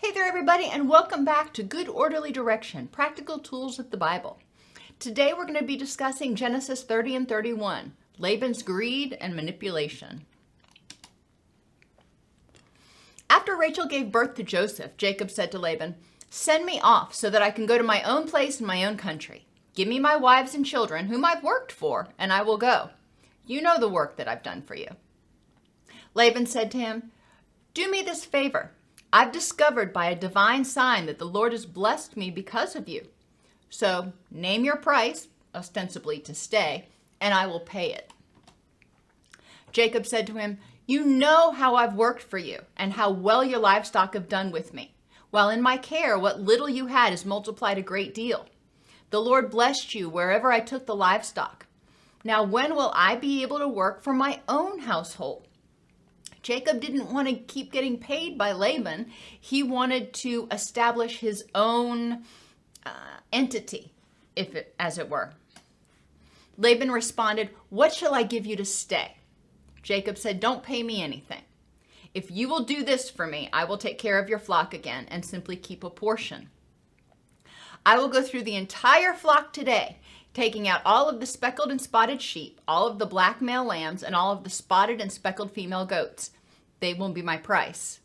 Hey there, everybody, and welcome back to Good Orderly Direction, Practical Tools of the Bible. Today we're going to be discussing Genesis 30 and 31, Laban's greed and manipulation. After Rachel gave birth to Joseph, Jacob said to Laban, "Send me off so that I can go to my own place in my own country. Give me my wives and children, whom I've worked for, and I will go. You know the work that I've done for you." Laban said to him, "Do me this favor. I've discovered by a divine sign that the Lord has blessed me because of you. So name your price, ostensibly to stay, and I will pay it." Jacob said to him, "You know how I've worked for you and how well your livestock have done with me. While in my care, what little you had is multiplied a great deal. The Lord blessed you wherever I took the livestock. Now when will I be able to work for my own household?" Jacob didn't want to keep getting paid by Laban. He wanted to establish his own entity, as it were. Laban responded, "What shall I give you to stay?" Jacob said, "Don't pay me anything. If you will do this for me, I will take care of your flock again and simply keep a portion. I will go through the entire flock today, taking out all of the speckled and spotted sheep, all of the black male lambs, and all of the spotted and speckled female goats. They will be my price.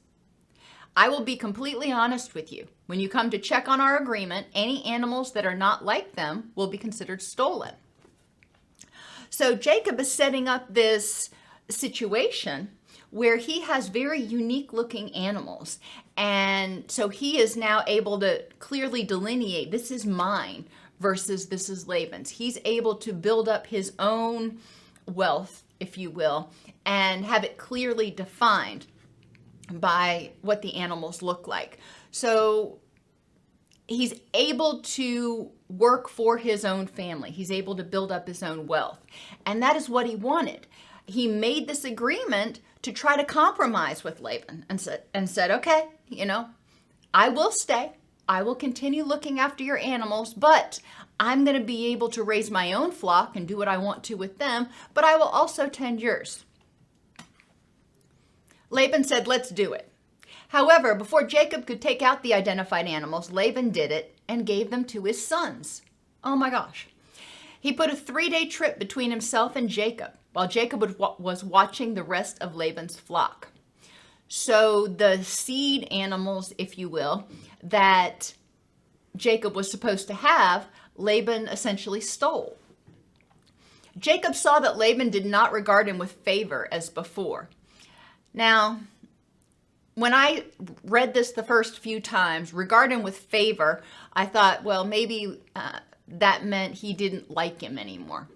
I will be completely honest with you. When you come to check on our agreement, any animals that are not like them will be considered stolen." So Jacob is setting up this situation where he has very unique looking animals. And so he is now able to clearly delineate, this is mine versus this is Laban's. He's able to build up his own wealth, if you will, and have it clearly defined by what the animals look like. So he's able to work for his own family. He's able to build up his own wealth. And that is what he wanted. He made this agreement to try to compromise with Laban and said, "Okay, I will stay. I will continue looking after your animals, but I'm going to be able to raise my own flock and do what I want to with them, but I will also tend yours." Laban said, "Let's do it." However, before Jacob could take out the identified animals, Laban did it and gave them to his sons. Oh my gosh. He put a 3-day trip between himself and Jacob, while Jacob was watching the rest of Laban's flock. So the seed animals, if you will, that Jacob was supposed to have, Laban essentially stole. Jacob saw that Laban did not regard him with favor as before. Now, when I read this the first few times, regard him with favor, I thought, well, maybe that meant he didn't like him anymore.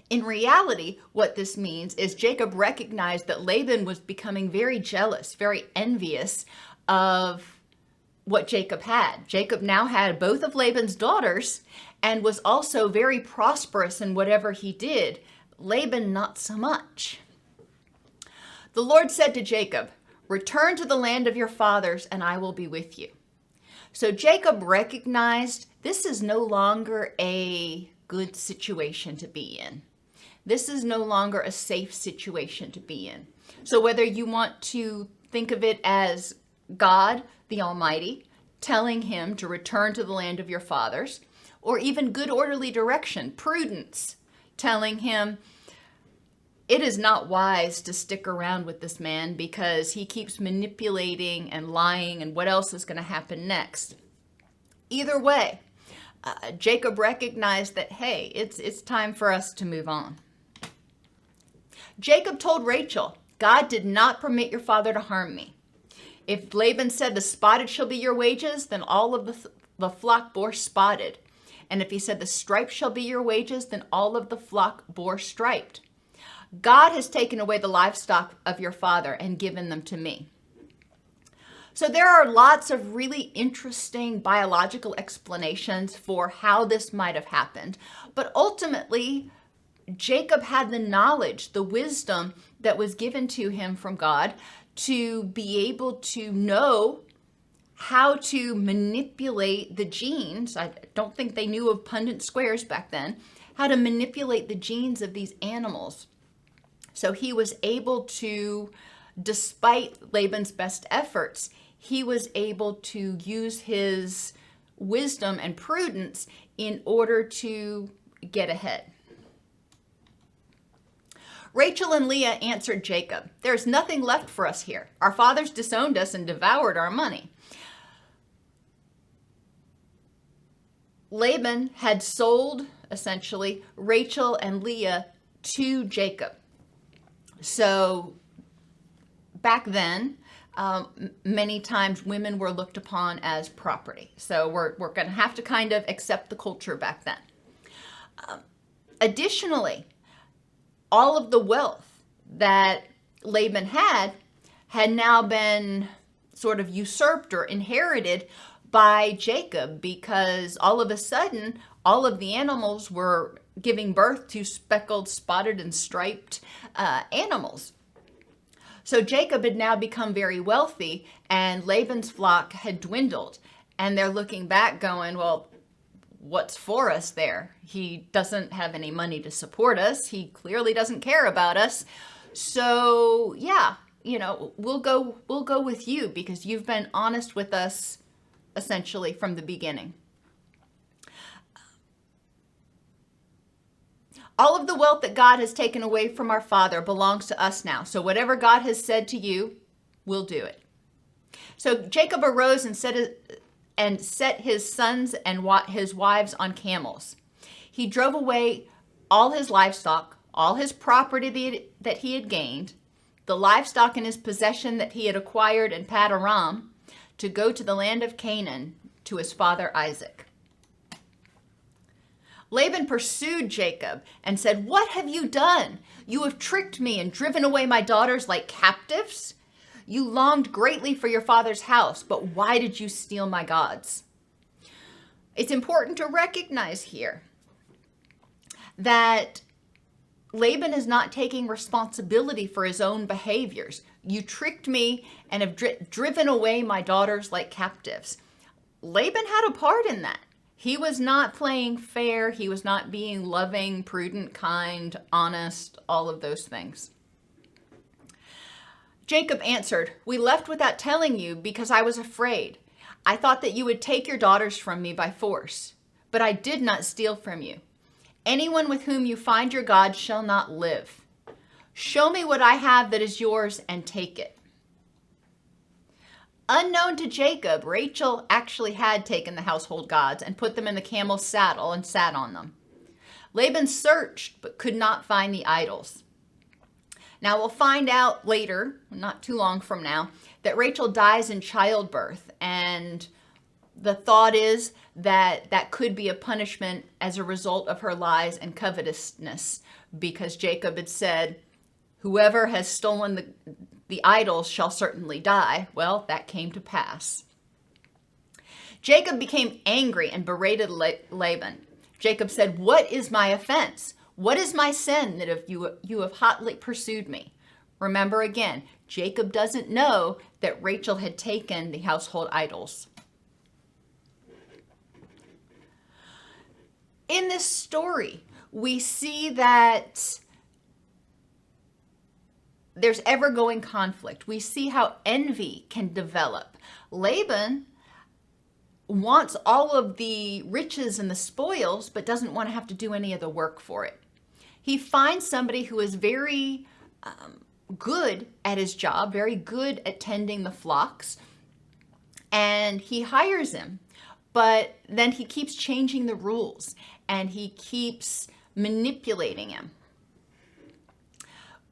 In reality, what this means is Jacob recognized that Laban was becoming very jealous, very envious of what Jacob had. Jacob now had both of Laban's daughters and was also very prosperous in whatever he did. Laban, not so much. The Lord said to Jacob, "Return to the land of your fathers, and I will be with you." So Jacob recognized this is no longer a good situation to be in. This is no longer a safe situation to be in. So whether you want to think of it as God, the Almighty, telling him to return to the land of your fathers, or even good orderly direction, prudence, telling him it is not wise to stick around with this man because he keeps manipulating and lying, and what else is going to happen next. Either way, Jacob recognized that, hey, it's time for us to move on. Jacob told Rachel, "God did not permit your father to harm me. If Laban said the spotted shall be your wages, then all of the flock bore spotted. And if he said the striped shall be your wages, then all of the flock bore striped. God has taken away the livestock of your father and given them to me." So there are lots of really interesting biological explanations for how this might have happened. But ultimately, Jacob had the knowledge, the wisdom that was given to him from God to be able to know how to manipulate the genes. I don't think they knew of Punnett squares back then, how to manipulate the genes of these animals. So he was able to, despite Laban's best efforts, he was able to use his wisdom and prudence in order to get ahead. Rachel and Leah answered Jacob, "There's nothing left for us here. Our fathers disowned us and devoured our money." Laban had sold, essentially, Rachel and Leah to Jacob. So back then, many times women were looked upon as property. So we're going to have to kind of accept the culture back then. Additionally, all of the wealth that Laban had now been sort of usurped or inherited by Jacob, because all of a sudden, all of the animals were giving birth to speckled, spotted, and striped animals. So Jacob had now become very wealthy, and Laban's flock had dwindled. And they're looking back going, well, what's for us there? He doesn't have any money to support us. He clearly doesn't care about us. So yeah, we'll go with you because you've been honest with us essentially from the beginning. All of the wealth that God has taken away from our father belongs to us now. So whatever God has said to you, we'll do it. So Jacob arose and set his sons and his wives on camels. He drove away all his livestock, all his property that he had gained, the livestock in his possession that he had acquired in Paddan, to go to the land of Canaan to his father Isaac. Laban pursued Jacob and said, "What have you done? You have tricked me and driven away my daughters like captives. You longed greatly for your father's house, but why did you steal my gods?" It's important to recognize here that Laban is not taking responsibility for his own behaviors. You tricked me and have driven away my daughters like captives. Laban had a part in that. He was not playing fair. He was not being loving, prudent, kind, honest, all of those things. Jacob answered, "We left without telling you because I was afraid. I thought that you would take your daughters from me by force, but I did not steal from you. Anyone with whom you find your God shall not live. Show me what I have that is yours and take it." Unknown to Jacob, Rachel actually had taken the household gods and put them in the camel's saddle and sat on them. Laban searched but could not find the idols. Now we'll find out later, not too long from now, that Rachel dies in childbirth, and the thought is that that could be a punishment as a result of her lies and covetousness, because Jacob had said, "Whoever has stolen the idols shall certainly die." Well, that came to pass. Jacob became angry and berated Laban. Jacob said, "What is my offense? What is my sin that you have hotly pursued me?" Remember again, Jacob doesn't know that Rachel had taken the household idols. In this story, we see that there's ever-going conflict. We see how envy can develop. Laban wants all of the riches and the spoils, but doesn't want to have to do any of the work for it. He finds somebody who is very good at his job, very good at tending the flocks, and he hires him. But then he keeps changing the rules, and he keeps manipulating him.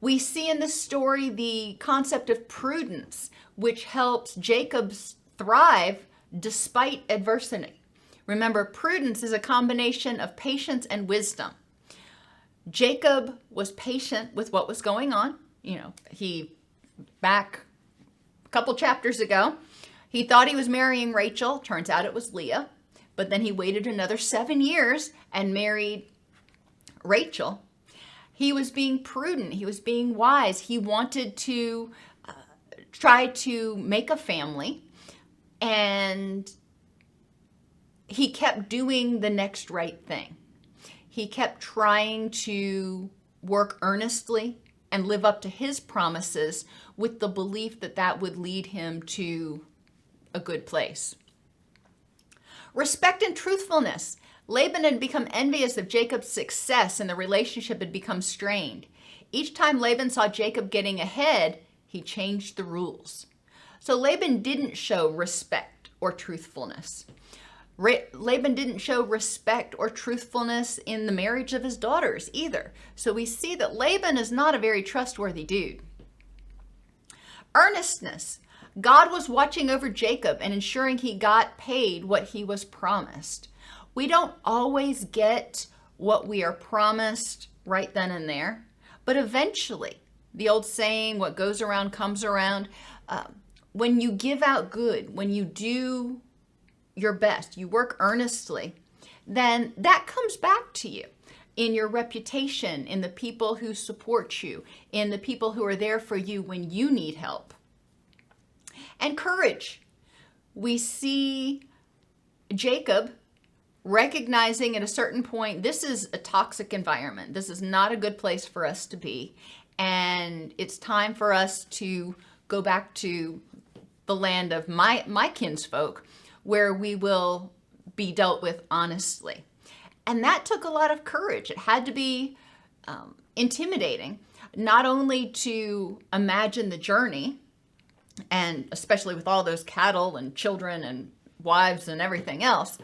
We see in this story the concept of prudence, which helps Jacob thrive despite adversity. Remember, prudence is a combination of patience and wisdom. Jacob was patient with what was going on. Back a couple chapters ago, he thought he was marrying Rachel. Turns out it was Leah. But then he waited another 7 years and married Rachel. He was being prudent. He was being wise. He wanted to try to make a family, and he kept doing the next right thing. He kept trying to work earnestly and live up to his promises with the belief that that would lead him to a good place. Respect and truthfulness. Laban had become envious of Jacob's success and the relationship had become strained. Each time Laban saw Jacob getting ahead, he changed the rules. So Laban didn't show respect or truthfulness. Laban didn't show respect or truthfulness in the marriage of his daughters either. So we see that Laban is not a very trustworthy dude. Earnestness. God was watching over Jacob and ensuring he got paid what he was promised. We don't always get what we are promised right then and there, but eventually, the old saying, what goes around comes around, when you give out good, when you do your best, you work earnestly, then that comes back to you in your reputation, in the people who support you, in the people who are there for you when you need help. And courage. We see Jacob recognizing at a certain point, this is a toxic environment. This is not a good place for us to be. And it's time for us to go back to the land of my kinsfolk, where we will be dealt with honestly. And that took a lot of courage. It had to be intimidating, not only to imagine the journey, and especially with all those cattle and children and wives and everything else,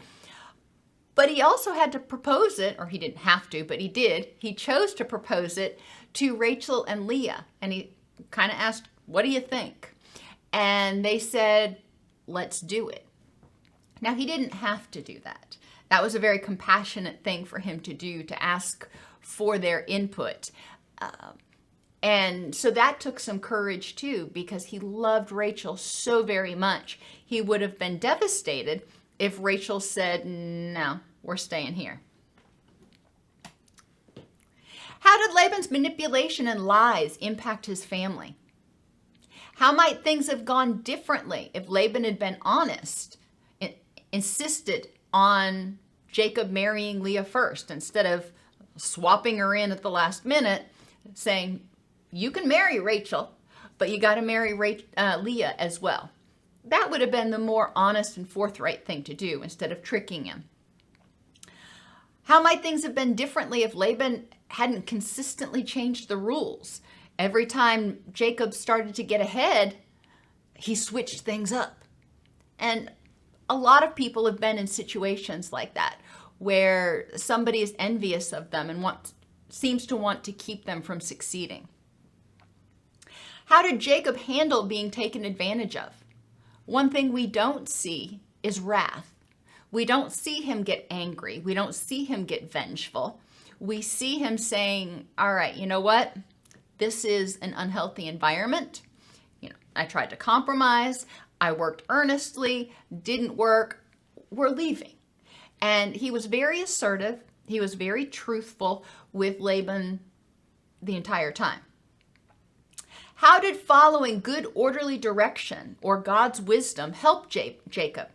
but he also had to propose it, or he didn't have to, but he did. He chose to propose it to Rachel and Leah. And he kind of asked, what do you think? And they said, let's do it. Now, he didn't have to do that. That was a very compassionate thing for him to do, to ask for their input. And so that took some courage too, because he loved Rachel so very much. He would have been devastated if Rachel said, no, we're staying here. How did Laban's manipulation and lies impact his family? How might things have gone differently if Laban had been honest, insisted on Jacob marrying Leah first, instead of swapping her in at the last minute, saying, you can marry Rachel, but you got to marry Leah as well. That would have been the more honest and forthright thing to do instead of tricking him. How might things have been differently if Laban hadn't consistently changed the rules? Every time Jacob started to get ahead, he switched things up. And a lot of people have been in situations like that, where somebody is envious of them and seems to want to keep them from succeeding. How did Jacob handle being taken advantage of? One thing we don't see is wrath. We don't see him get angry. We don't see him get vengeful. We see him saying, all right, you know what? This is an unhealthy environment. I tried to compromise. I worked earnestly, didn't work. We're leaving. And he was very assertive. He was very truthful with Laban the entire time. How did following good orderly direction or God's wisdom help Jacob?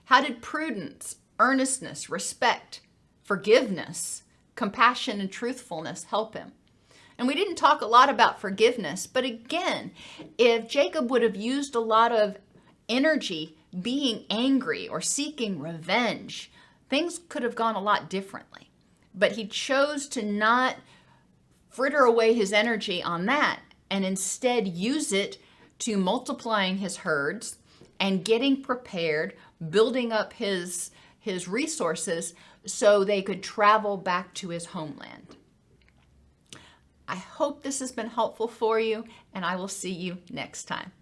How did prudence, earnestness, respect, forgiveness, compassion, and truthfulness help him? And we didn't talk a lot about forgiveness, but again, if Jacob would have used a lot of energy being angry or seeking revenge, things could have gone a lot differently. But he chose to not fritter away his energy on that, and instead use it to multiplying his herds and getting prepared, building up his resources so they could travel back to his homeland. I hope this has been helpful for you, and I will see you next time.